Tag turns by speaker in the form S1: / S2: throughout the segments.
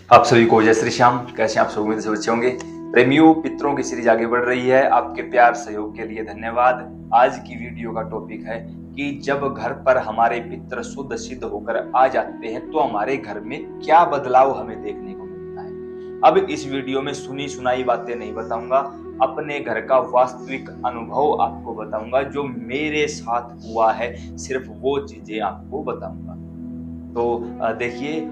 S1: आप सभी को जय श्री श्याम। कैसे हैं आप सब? उम्मीद से अच्छे होंगे। प्रेमियों, पितरों की सीरीज आगे बढ़ रही है। आपके प्यार सहयोग के लिए धन्यवाद। आज की वीडियो का टॉपिक है कि जब घर पर हमारे पितर शुद्ध सिद्ध होकर आ जाते हैं तो हमारे घर में क्या बदलाव हमें देखने को मिलता है। अब इस वीडियो में सुनी सुनाई बातें नहीं बताऊंगा, अपने घर का वास्तविक अनुभव आपको बताऊंगा। जो मेरे साथ हुआ है सिर्फ वो चीजें आपको बताऊंगा। तो देखिए,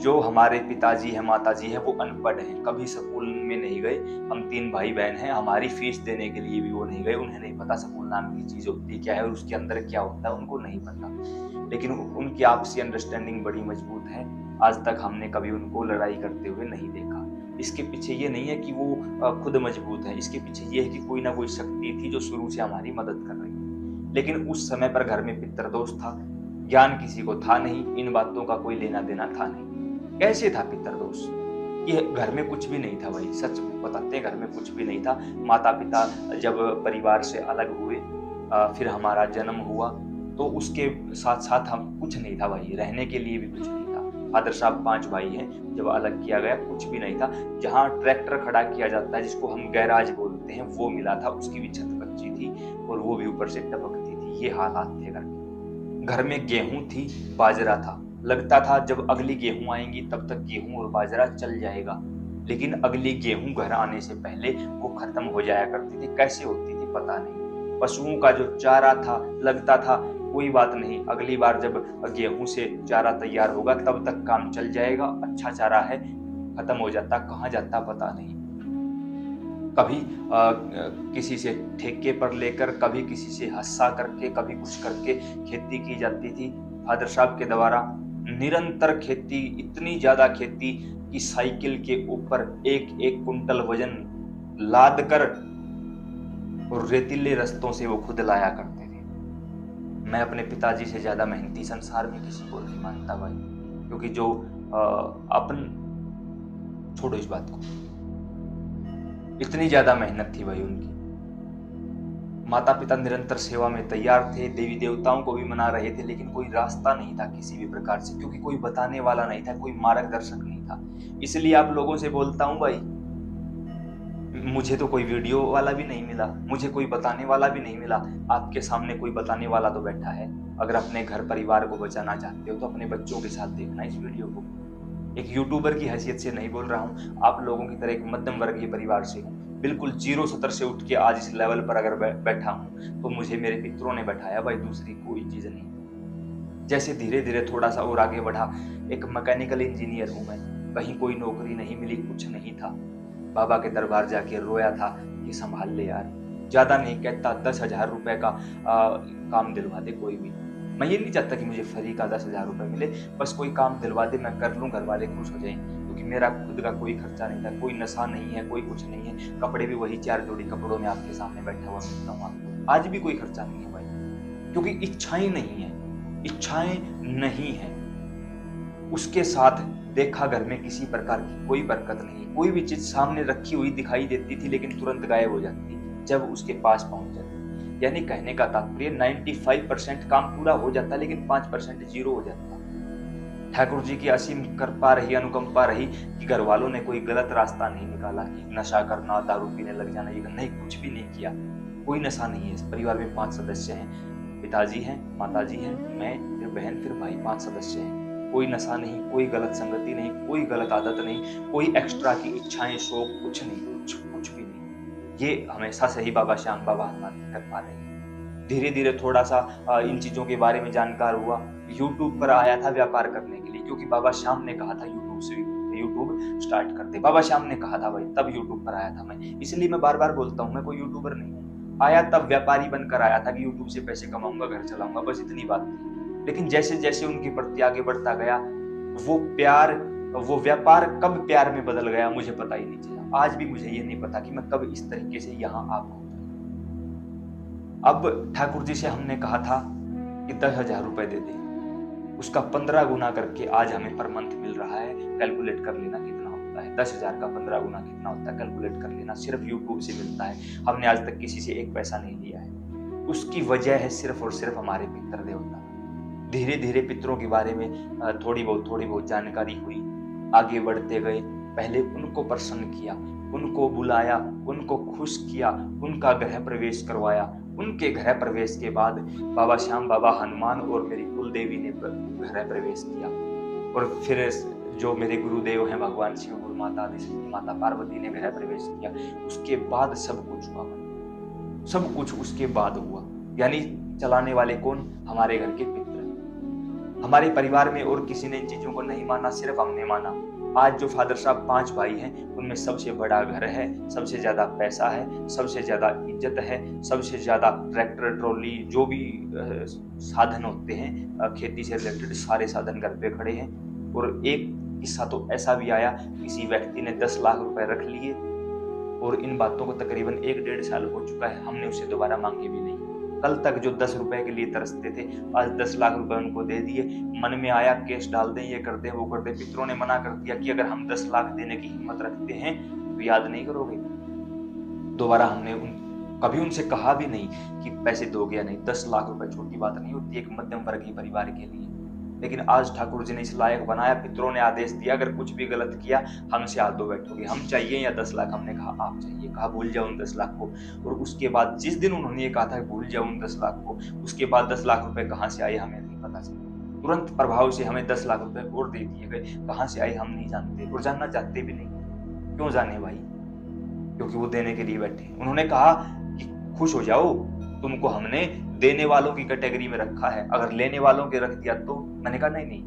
S1: जो हमारे पिताजी हैं, माताजी हैं, वो अनपढ़ हैं, कभी स्कूल में नहीं गए। हम 3 भाई बहन हैं, हमारी फीस देने के लिए भी वो नहीं गए। उन्हें नहीं पता स्कूल नाम की चीज होती क्या है और उसके अंदर क्या होता है, उनको नहीं पता। लेकिन उनकी आपसी अंडरस्टैंडिंग बड़ी मजबूत है। आज तक हमने कभी उनको लड़ाई करते हुए नहीं देखा। इसके पीछे ये नहीं है कि वो खुद मजबूत है, इसके पीछे ये है कि कोई ना कोई शक्ति थी जो शुरू से हमारी मदद कर रही है। लेकिन उस समय पर घर में पितृदोष था, ज्ञान किसी को था नहीं, इन बातों का कोई लेना देना था नहीं। कैसे था पितृदोष? ये घर में कुछ भी नहीं था भाई, सच बताते हैं, घर में कुछ भी नहीं था। माता पिता जब परिवार से अलग हुए, फिर हमारा जन्म हुआ, तो उसके साथ साथ हम कुछ नहीं था भाई, रहने के लिए भी कुछ नहीं था। फादर साहब 5 भाई हैं, जब अलग किया गया कुछ भी नहीं था। जहाँ ट्रैक्टर खड़ा किया जाता है, जिसको हम गैराज बोलते हैं, वो मिला था, उसकी भी छत कच्ची थी और वो भी ऊपर से टपकती थी। ये हालात थे घर के। घर में गेहूं थी, बाजरा था। लगता था जब अगली गेहूं आएंगी तब तक गेहूं और बाजरा चल जाएगा, लेकिन अगली गेहूं घर आने से पहले वो खत्म हो जाया करती थी। कैसे होती थी पता नहीं। पशुओं का जो चारा था, लगता था कोई बात नहीं, अगली बार जब गेहूं से चारा तैयार होगा तब तक काम चल जाएगा, अच्छा चारा है। खत्म हो जाता, कहाँ जाता पता नहीं। कभी किसी से ठेके पर लेकर, कभी किसी से हिस्सा करके, कभी कुछ करके खेती की जाती थी। फादर साहब के द्वारा निरंतर खेती, इतनी ज्यादा खेती कि साइकिल के ऊपर 1-1 कुंटल वजन लाद कर और रेतीले रास्तों से वो खुद लाया करते थे। मैं अपने पिताजी से ज्यादा मेहनती संसार में किसी को नहीं मानता भाई, क्योंकि जो अपन, छोड़ो इस बात को, इतनी ज्यादा मेहनत थी भाई उनकी। माता पिता निरंतर सेवा में तैयार थे, देवी देवताओं को भी मना रहे थे, लेकिन कोई रास्ता नहीं था किसी भी प्रकार से, क्योंकि कोई बताने वाला नहीं था, कोई मार्गदर्शक नहीं था। इसलिए आप लोगों से बोलता हूं भाई, मुझे तो कोई वीडियो वाला भी नहीं मिला, मुझे कोई बताने वाला भी नहीं मिला। आपके सामने कोई बताने वाला तो बैठा है। अगर अपने घर परिवार को बचाना चाहते हो तो अपने बच्चों के साथ देखना इस वीडियो को। एक यूट्यूबर की हैसियत से नहीं बोल रहा हूँ, आप लोगों की तरह एक मध्यम वर्गीय परिवार से हूँ। बिल्कुल जीरो सतर से उठ के आज इस लेवल पर अगर बैठा हूँ तो मुझे मेरे पितरों ने बैठाया भाई, दूसरी कोई चीज नहीं। जैसे धीरे धीरे थोड़ा सा और आगे बढ़ा, एक मैकेनिकल इंजीनियर हूँ मैं। कहीं कोई नौकरी नहीं मिली, कुछ नहीं था। बाबा के दरबार जाके रोया था कि संभाल ले यार, ज्यादा नहीं कहता, 10,000 रुपए का काम दिलवा दे कोई भी। मैं ये नहीं चाहता कि मुझे फ्री का 10,000 रुपए मिले, बस कोई काम दिलवा दे, मैं कर लूं, घर वाले खुश हो जाएं। क्योंकि मेरा खुद का कोई खर्चा नहीं था, कोई नशा नहीं है, कोई कुछ नहीं है। कपड़े भी वही 4 जोड़ी कपड़ों में आपके सामने बैठा हुआ मिलता हूँ आपको। आज भी कोई खर्चा नहीं है भाई, क्योंकि इच्छाएं नहीं है, इच्छाएं नहीं है। उसके साथ देखा घर में किसी प्रकार की कोई बरकत नहीं। कोई भी चीज सामने रखी हुई दिखाई देती थी, लेकिन तुरंत गायब हो जाती जब उसके पास पहुंच जाती। यानी कहने का तात्पर्य 95% काम पूरा हो जाता, लेकिन 5% जीरो हो जाता। ठाकुर जी की असीम कृपा रही, अनुकंपा रही कि घर वालों ने कोई गलत रास्ता नहीं निकाला कि नशा करना, दारू पीने लग जाना, ये नहीं, कुछ भी नहीं किया। कोई नशा नहीं है। इस परिवार में 5 सदस्य हैं, पिताजी हैं, माताजी हैं, मैं, फिर बहन, फिर भाई, 5 सदस्य हैं। कोई नशा नहीं, कोई गलत संगति नहीं, कोई गलत आदत नहीं, कोई एक्स्ट्रा की इच्छाएं, शौक, कुछ नहीं, कुछ भी नहीं। ये हमेशा से ही बाबा श्याम बाबा हनुमान कर पा रहे हैं। धीरे धीरे थोड़ा सा इन चीजों के बारे में जानकार हुआ। यूट्यूब पर आया था व्यापार करने के लिए, क्योंकि बाबा श्याम ने कहा था यूट्यूब स्टार्ट कर दे। बाबा श्याम ने कहा था भाई, तब यूट्यूब पर आया था मैं। इसलिए मैं बार बार बोलता हूँ, मैं कोई यूट्यूबर नहीं हूँ। आया तब व्यापारी बनकर आया था कि यूट्यूब से पैसे कमाऊंगा, घर चलाऊंगा, बस इतनी बात थी। लेकिन जैसे जैसे उनके प्रति आगे बढ़ता गया, वो प्यार, वो व्यापार कब प्यार में बदल गया मुझे पता ही नहीं चला। आज भी मुझे ये नहीं पता कि मैं कब इस तरीके से यहाँ आ पहुंचा। अब ठाकुर जी से हमने कहा था कि 10,000 रुपए दे दे, उसका 15 गुना करके आज हमें पर मंथ मिल रहा है। कैलकुलेट कर लेना कितना होता है, 10,000 का 15 गुना कितना होता है, कैलकुलेट कर लेना। सिर्फ यूट्यूब से मिलता है। हमने आज तक किसी से एक पैसा नहीं लिया है। उसकी वजह है सिर्फ और सिर्फ हमारे पितर देवता। धीरे धीरे पितरों के बारे में थोड़ी बहुत जानकारी हुई। आगे बढ़ते गए। पहले उनको प्रसन्न किया, उनको बुलाया, उनको खुश किया, उनका गृह प्रवेश करवाया। उनके गृह प्रवेश के बाद बाबा श्याम बाबा हनुमान और मेरी कुल देवी ने गृह प्रवेश किया। और फिर जो मेरे गुरुदेव हैं भगवान शिव, गुरु माता आदि शक्ति माता पार्वती ने गृह प्रवेश किया। उसके बाद सब कुछ हुआ, सब कुछ उसके बाद हुआ। यानी चलाने वाले कौन? हमारे घर के पितृ। हमारे परिवार में और किसी ने इन चीजों को नहीं माना, सिर्फ हमने माना। आज जो फादर साहब 5 भाई हैं, उनमें सबसे बड़ा घर है, सबसे ज्यादा पैसा है, सबसे ज्यादा इज्जत है, सबसे ज्यादा ट्रैक्टर ट्रॉली जो भी साधन होते हैं खेती से रिलेटेड सारे साधन घर पे खड़े हैं। और एक किस्सा तो ऐसा भी आया, किसी व्यक्ति ने 10 लाख रुपए रख लिए और इन बातों को तकरीबन 1-1.5 साल हो चुका है, हमने उसे दोबारा मांगे भी नहीं। कल तक जो 10 रुपए के लिए तरसते थे, आज 10 लाख रुपए उनको दे दिए। मन में आया केस डाल दें, ये कर दें, वो कर दें। पितरों ने मना कर दिया कि अगर हम 10 लाख देने की हिम्मत रखते हैं तो याद नहीं करोगे। दोबारा हमने कभी उनसे कहा भी नहीं कि पैसे दोगे या नहीं। 10 लाख रुपए छोटी बात नहीं होती एक मध्यम वर्गीय परिवार के लिए। लेकिन आज ठाकुर जी ने इस लायक बनाया, पितरों ने आदेश दिया अगर कुछ भी गलत किया हमसे हाथ धो बैठोगे, हम चाहिए या 10 लाख। हमने कहा आप चाहिए, कहा भूल जाओ उन 10 लाख को। और उसके बाद जिस दिन उन्होंने ये कहा था भूल जाओ उन 10 लाख को, उसके बाद 10 लाख रुपए कहाँ से आए हमें नहीं पता चला। तुरंत प्रभाव से हमें 10 लाख रुपए और दे दिए गए। कहाँ से आए हम नहीं जानते और जानना चाहते भी नहीं। क्यों जाने भाई? क्योंकि वो देने के लिए बैठे। उन्होंने कहा कि खुश हो जाओ, तुमको हमने देने वालों की कैटेगरी में रखा है, अगर लेने वालों के रख दिया तो। मैंने कहा नहीं,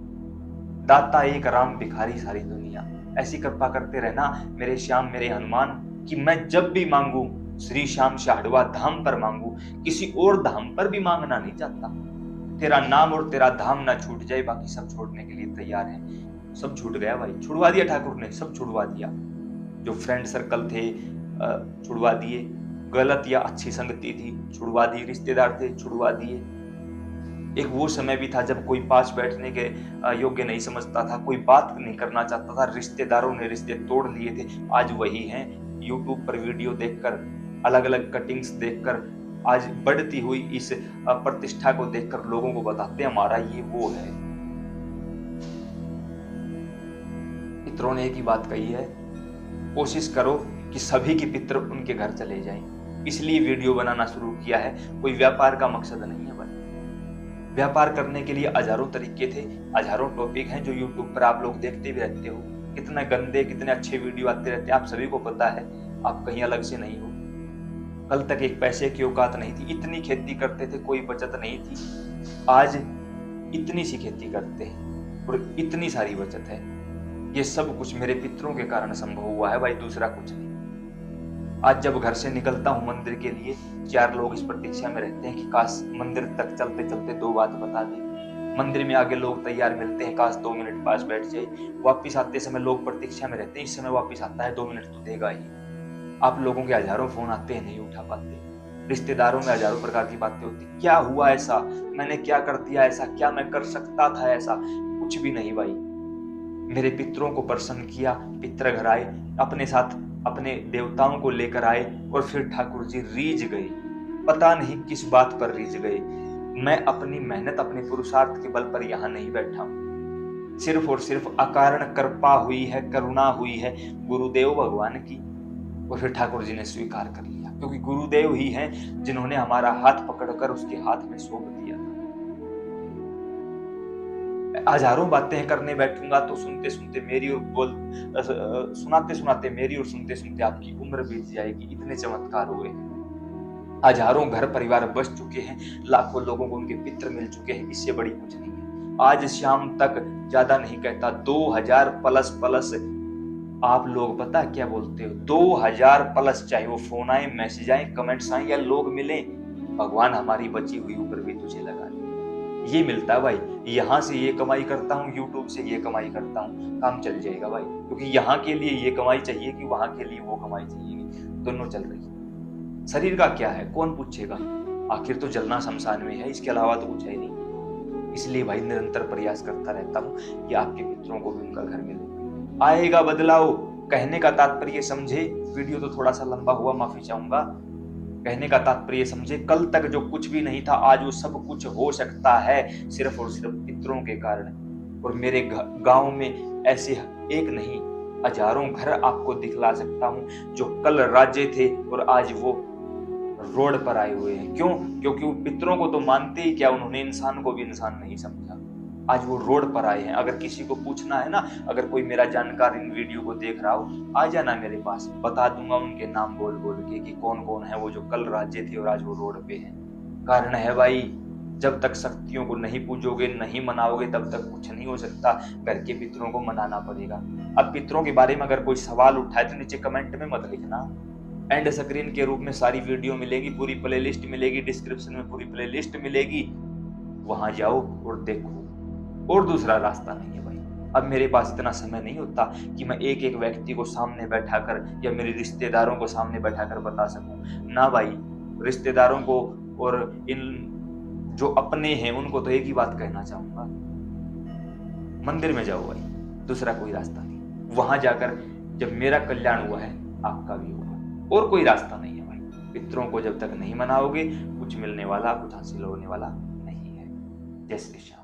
S1: दाता एक राम भिखारी सारी दुनिया। ऐसी कृपा करते रहना मेरे श्याम मेरे हनुमान कि मैं जब भी मांगू श्री श्याम शाहड़वा धाम पर मांगू, किसी और धाम पर भी मांगना नहीं चाहता। तेरा नाम और तेरा धाम ना छूट जाए, बाकी सब छोड़ने के लिए तैयार है। सब छूट गया भाई, छुड़वा दिया ठाकुर ने, सब छुड़वा दिया। जो फ्रेंड सर्कल थे छुड़वा दिए, गलत या अच्छी संगति थी छुड़वा दी, रिश्तेदार थे छुड़वा दिए। एक वो समय भी था जब कोई पास बैठने के योग्य नहीं समझता था, कोई बात नहीं करना चाहता था, रिश्तेदारों ने रिश्ते तोड़ लिए थे। आज वही हैं, यूट्यूब पर वीडियो देखकर, अलग अलग कटिंग्स देखकर, आज बढ़ती हुई इस प्रतिष्ठा को देखकर लोगों को बताते हैं हमारा ये वो है। पितरों ने एक ही बात कही है, कोशिश करो कि सभी के पितर उनके घर चले जाएं। इसलिए वीडियो बनाना शुरू किया है, कोई व्यापार का मकसद नहीं है भाई। व्यापार करने के लिए हजारों तरीके थे, हजारों टॉपिक हैं जो यूट्यूब पर आप लोग देखते भी रहते हो। कितने गंदे कितने अच्छे वीडियो आते रहते हैं, आप सभी को पता है, आप कहीं अलग से नहीं हो। कल तक एक पैसे की औकात नहीं थी, इतनी खेती करते थे कोई बचत नहीं थी। आज इतनी सी खेती करते हैं और इतनी सारी बचत है। ये सब कुछ मेरे पितरों के कारण संभव हुआ है भाई, दूसरा कुछ नहीं। आज जब घर से निकलता हूँ मंदिर के लिए, 4 लोग इस प्रतीक्षा में रहते हैं कि काश मंदिर तक चलते चलते 2 बात बता दे। मंदिर में आगे लोग तैयार मिलते हैं, काश 2 मिनट पास बैठ जाए। वापिस आते समय लोग प्रतीक्षा में रहते हैं, इस समय वापिस आता है 2 मिनट तो देगा ही। आप लोगों के हजारों फोन आते हैं, नहीं उठा पाते। रिश्तेदारों में हजारों प्रकार की बातें होती, क्या हुआ ऐसा, मैंने क्या कर दिया ऐसा, क्या मैं कर सकता था ऐसा? कुछ भी नहीं भाई। मेरे पितरों को प्रसन्न किया, पितर घर आए, अपने साथ अपने देवताओं को लेकर आए और फिर ठाकुर जी रीझ गए। पता नहीं किस बात पर रीझ गए। मैं अपनी मेहनत अपने पुरुषार्थ के बल पर यहाँ नहीं बैठा हूँ, सिर्फ और सिर्फ अकारण कृपा हुई है, करुणा हुई है गुरुदेव भगवान की। और फिर ठाकुर जी ने स्वीकार कर लिया, क्योंकि गुरुदेव ही हैं जिन्होंने हमारा हाथ पकड़कर उसके हाथ में सौंप दिया था। हजारों बातें करने बैठूंगा तो सुनते सुनते मेरी और सुनाते सुनाते मेरी और सुनते सुनते आपकी उम्र बीत जाएगी। इतने चमत्कार हुए। हजारों घर परिवार बस चुके हैं, लाखों लोगों को उनके पितर मिल चुके हैं, इससे बड़ी कुछ नहीं है। आज शाम तक ज्यादा नहीं कहता, 2000 प्लस आप लोग पता क्या बोलते हो, 2000 प्लस, चाहे वो फोन आए, मैसेज आए, कमेंट्स आए या लोग मिले, भगवान हमारी बची हुई उम्र भी तुझे लगा ले। ये मिलता है भाई, यहाँ से ये कमाई करता हूँ, यूट्यूब से ये कमाई करता हूँ, काम चल जाएगा भाई। क्योंकि यहाँ के लिए ये कमाई चाहिए कि वहां के लिए वो कमाई चाहिए, दोनों चल रही है। शरीर का क्या है कौन पूछेगा, आखिर तो जलना शमशान में है, इसके अलावा तो कुछ है नहीं। इसलिए भाई निरंतर प्रयास करता रहता हूँ कि आपके पितरों को भी उनका घर मिले। आएगा बदलाव, कहने का तात्पर्य समझे। वीडियो तो थोड़ा सा लंबा हुआ, माफी चाहूंगा। कहने का तात्पर्य समझे, कल तक जो कुछ भी नहीं था आज वो सब कुछ हो सकता है, सिर्फ और सिर्फ पितरों के कारण। और मेरे गांव में ऐसे एक नहीं हजारों घर आपको दिखला सकता हूं जो कल राज्य थे और आज वो रोड पर आए हुए हैं। क्यों? क्योंकि वो पितरों को तो मानते ही क्या, उन्होंने इंसान को भी इंसान नहीं समझा। आज वो रोड पर आए हैं। अगर किसी को पूछना है ना, अगर कोई मेरा जानकार इन वीडियो को देख रहा हो, आ जाना मेरे पास, बता दूंगा उनके नाम बोल बोल के कि कौन कौन है वो जो कल राज्य थे और आज वो रोड पे हैं। कारण है भाई, जब तक शक्तियों को नहीं पूजोगे, नहीं मनाओगे, तब तक कुछ नहीं हो सकता। घर के पितरों को मनाना पड़ेगा। अब पितरों के बारे में अगर कोई सवाल उठाए तो नीचे कमेंट में मत लिखना। एंड स्क्रीन के रूप में सारी वीडियो मिलेगी, पूरी प्लेलिस्ट मिलेगी, डिस्क्रिप्शन में पूरी प्लेलिस्ट मिलेगी, वहां जाओ और देखो। और दूसरा रास्ता नहीं है भाई। अब मेरे पास इतना समय नहीं होता कि मैं एक एक व्यक्ति को सामने बैठाकर या मेरे रिश्तेदारों को सामने बैठाकर बता सकूं। ना भाई, रिश्तेदारों को और इन जो अपने हैं उनको तो एक ही बात कहना चाहूंगा, मंदिर में जाओ भाई, दूसरा कोई रास्ता नहीं। वहां जाकर जब मेरा कल्याण हुआ है, आपका भी होगा। और कोई रास्ता नहीं है भाई। पितरों को जब तक नहीं मनाओगे, कुछ मिलने वाला, कुछ हासिल होने वाला नहीं है। जय श्री श्याम।